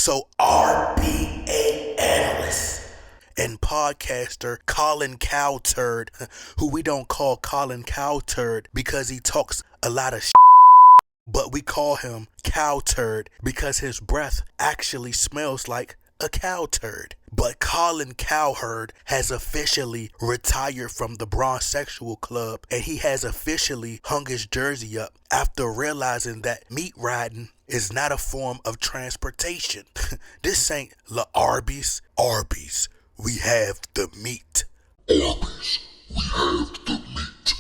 So RBA analyst and podcaster Colin Cowherd, who we don't call Colin Cowherd because he talks a lot of but we call him Cowherd because his breath actually smells like a cow turd. But Colin Cowherd has officially retired from the Bronsexual Club, and he has officially hung his jersey up after realizing that meat riding is not a form of transportation. This ain't La Arby's. Arby's, we have the meat. Arby's, we have the meat.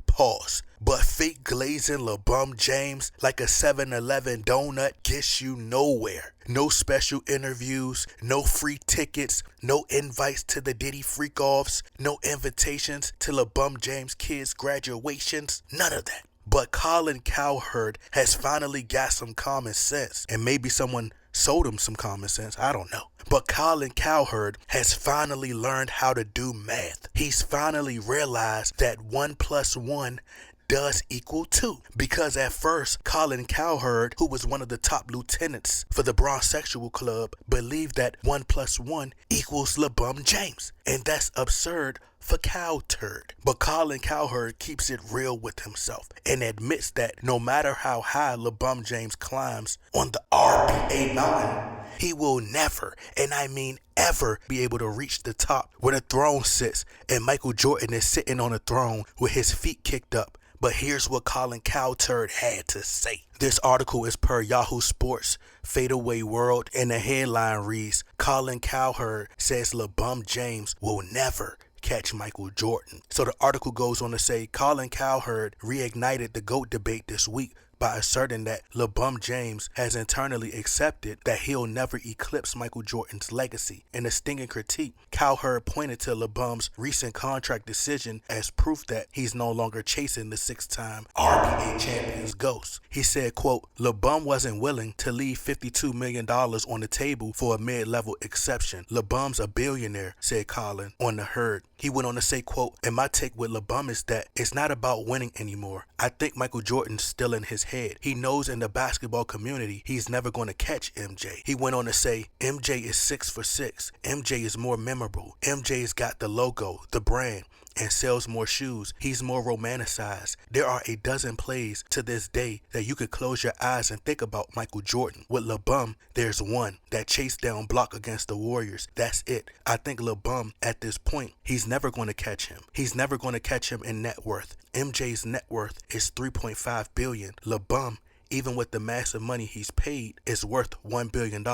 Pause. But fake glazing LeBron James like a 7-Eleven donut gets you nowhere. No special interviews, no free tickets, no invites to the Diddy freak-offs, no invitations to LeBron James kids' graduations, none of that. But Colin Cowherd has finally got some common sense, and maybe someone sold him some common sense, I don't know. But Colin Cowherd has finally learned how to do math. He's finally realized that 1 + 1 does equal 2. Because at first, Colin Cowherd, who was one of the top lieutenants for the Bronsexual Club, believed that 1 + 1 equals LeBron James. And that's absurd for Cowherd. But Colin Cowherd keeps it real with himself and admits that no matter how high LeBron James climbs on the RBA mountain, he will never, and I mean ever, be able to reach the top where the throne sits and Michael Jordan is sitting on a throne with his feet kicked up. But here's what Colin Cowherd had to say. This article is per Yahoo Sports Fadeaway World, and the headline reads, Colin Cowherd says LeBron James will never catch Michael Jordan. So the article goes on to say Colin Cowherd reignited the GOAT debate this week by asserting that LeBron James has internally accepted that he'll never eclipse Michael Jordan's legacy. In a stinging critique, Cowherd pointed to LeBron's recent contract decision as proof that he's no longer chasing the 6-time RBA champion's ghost. He said, quote, LeBron wasn't willing to leave $52 million on the table for a mid-level exception. LeBron's a billionaire, said Colin on the herd. He went on to say, quote, and my take with LeBron is that it's not about winning anymore. I think Michael Jordan's still in his head. He knows in the basketball community he's never going to catch MJ. He went on to say, MJ is 6 for 6. MJ is more memorable. MJ's got the logo, the brand, and sells more shoes. He's more romanticized. There are a dozen plays to this day that you could close your eyes and think about Michael Jordan. With LeBron, there's one, that chase down block against the Warriors. That's it. I think LeBron, at this point, he's never going to catch him. He's never going to catch him in net worth. MJ's net worth is $3.5 billion. LeBron, even with the massive money he's paid, is worth $1 billion.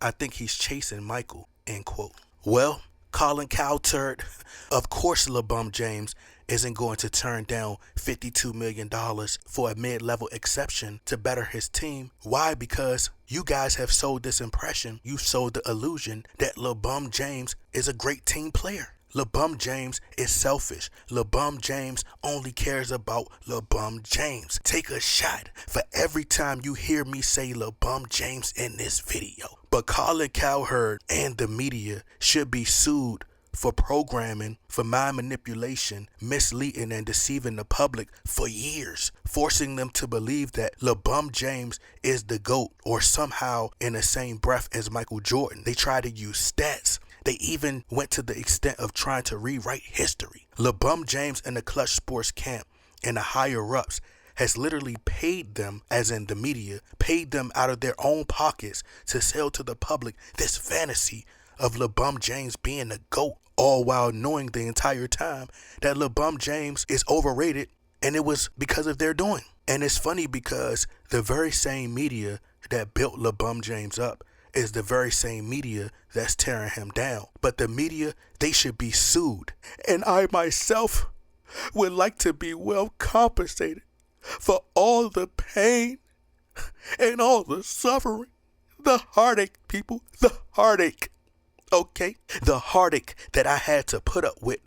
I think he's chasing Michael, end quote. Well, Colin Cowherd, of course LeBron James isn't going to turn down $52 million for a mid-level exception to better his team. Why? Because you guys have sold this impression. You sold the illusion that LeBron James is a great team player. LeBron James is selfish. LeBron James only cares about LeBron James. Take a shot for every time you hear me say LeBron James in this video. But Colin Cowherd and the media should be sued for programming, for mind manipulation, misleading and deceiving the public for years, forcing them to believe that LeBron James is the GOAT or somehow in the same breath as Michael Jordan. They try to use stats. They even went to the extent of trying to rewrite history. LeBron James and the Clutch Sports camp and the higher-ups has literally paid them, as in the media, paid them out of their own pockets to sell to the public this fantasy of LeBron James being the GOAT, all while knowing the entire time that LeBron James is overrated, and it was because of their doing. And it's funny because the very same media that built LeBron James up is the very same media that's tearing him down. But the media, they should be sued. And I myself would like to be well compensated for all the pain and all the suffering, the heartache, people, the heartache. Okay, the heartache that I had to put up with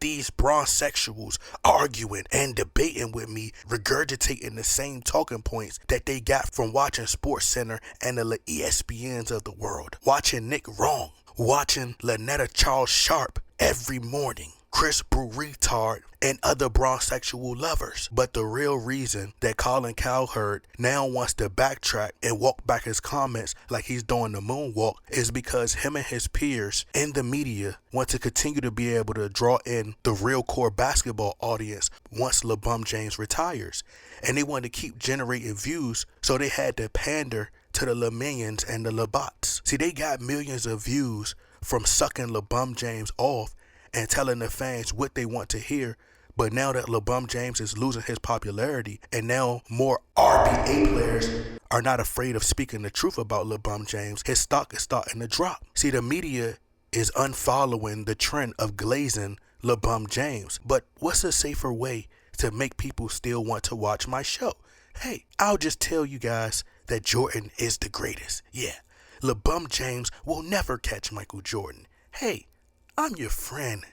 these bronsexuals arguing and debating with me, regurgitating the same talking points that they got from watching SportsCenter and the ESPNs of the world, watching Nick Wrong, watching Lynetta Charles Sharp every morning, Chris Brew retard, and other bronsexual lovers. But the real reason that Colin Cowherd now wants to backtrack and walk back his comments like he's doing the moonwalk is because him and his peers in the media want to continue to be able to draw in the real core basketball audience once LeBron James retires. And they want to keep generating views, so they had to pander to the LeMillions and the LeBots. See, they got millions of views from sucking LeBron James off and telling the fans what they want to hear. But now that LeBron James is losing his popularity, and now more RBA players are not afraid of speaking the truth about LeBron James, his stock is starting to drop. See, the media is unfollowing the trend of glazing LeBron James. But what's a safer way to make people still want to watch my show? Hey, I'll just tell you guys that Jordan is the greatest. Yeah, LeBron James will never catch Michael Jordan. Hey, I'm your friend.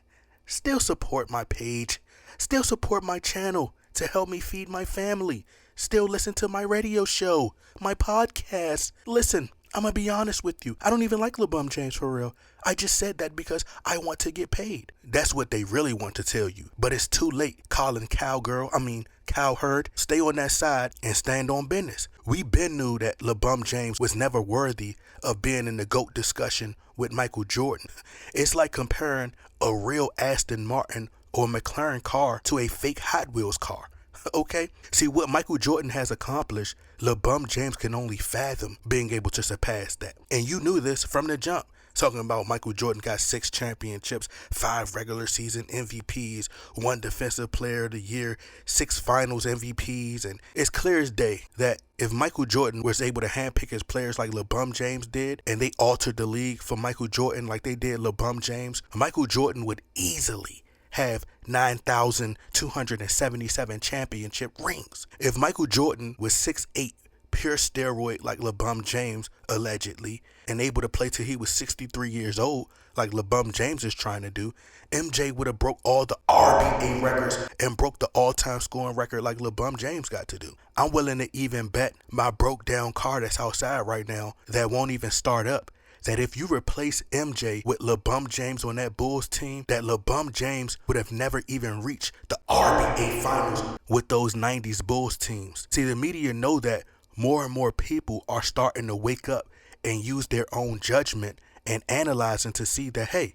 Still support my page. Still support my channel to help me feed my family. Still listen to my radio show, my podcast. Listen, I'm going to be honest with you. I don't even like LeBron James for real. I just said that because I want to get paid. That's what they really want to tell you. But it's too late. Colin Cowherd, stay on that side and stand on business. We been knew that LeBron James was never worthy of being in the GOAT discussion with Michael Jordan. It's like comparing a real Aston Martin or McLaren car to a fake Hot Wheels car. Okay? See, what Michael Jordan has accomplished, LeBron James can only fathom being able to surpass that. And you knew this from the jump. Talking about Michael Jordan got 6 championships, 5 regular season MVPs, 1 defensive player of the year, 6 finals MVPs. And it's clear as day that if Michael Jordan was able to handpick his players like LeBron James did, and they altered the league for Michael Jordan like they did LeBron James, Michael Jordan would easily have 9,277 championship rings. If Michael Jordan was 6'8", pure steroid like LeBron James, allegedly, and able to play till he was 63 years old like LeBron James is trying to do, MJ would have broke all the RBA records and broke the all-time scoring record like LeBron James got to do. I'm willing to even bet my broke down car that's outside right now that won't even start up, that if you replace MJ with LeBron James on that Bulls team, that LeBron James would have never even reached the RBA finals with those 90s Bulls teams. See, the media know that more and more people are starting to wake up and use their own judgment and analyzing to see that, hey,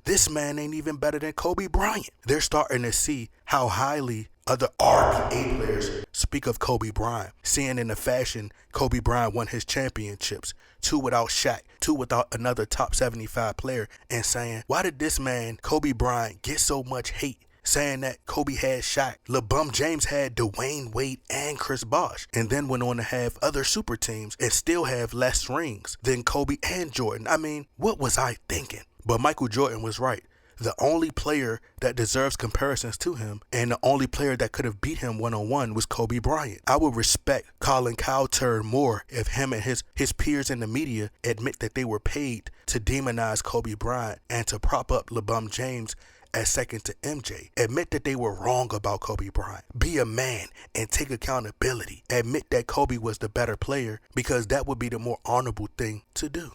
this man ain't even better than Kobe Bryant. They're starting to see how highly other RBA players speak of Kobe Bryant, seeing in the fashion Kobe Bryant won his championships, 2 without Shaq, 2 without another top 75 player, and saying, why did this man, Kobe Bryant, get so much hate? Saying that Kobe had Shaq, LeBron James had Dwayne Wade and Chris Bosh, and then went on to have other super teams and still have less rings than Kobe and Jordan. I mean, what was I thinking? But Michael Jordan was right. The only player that deserves comparisons to him and the only player that could have beat him one-on-one was Kobe Bryant. I would respect Colin Cowherd more if him and his peers in the media admit that they were paid to demonize Kobe Bryant and to prop up LeBron James as second to MJ. Admit that they were wrong about Kobe Bryant. Be a man and take accountability. Admit that Kobe was the better player, because that would be the more honorable thing to do.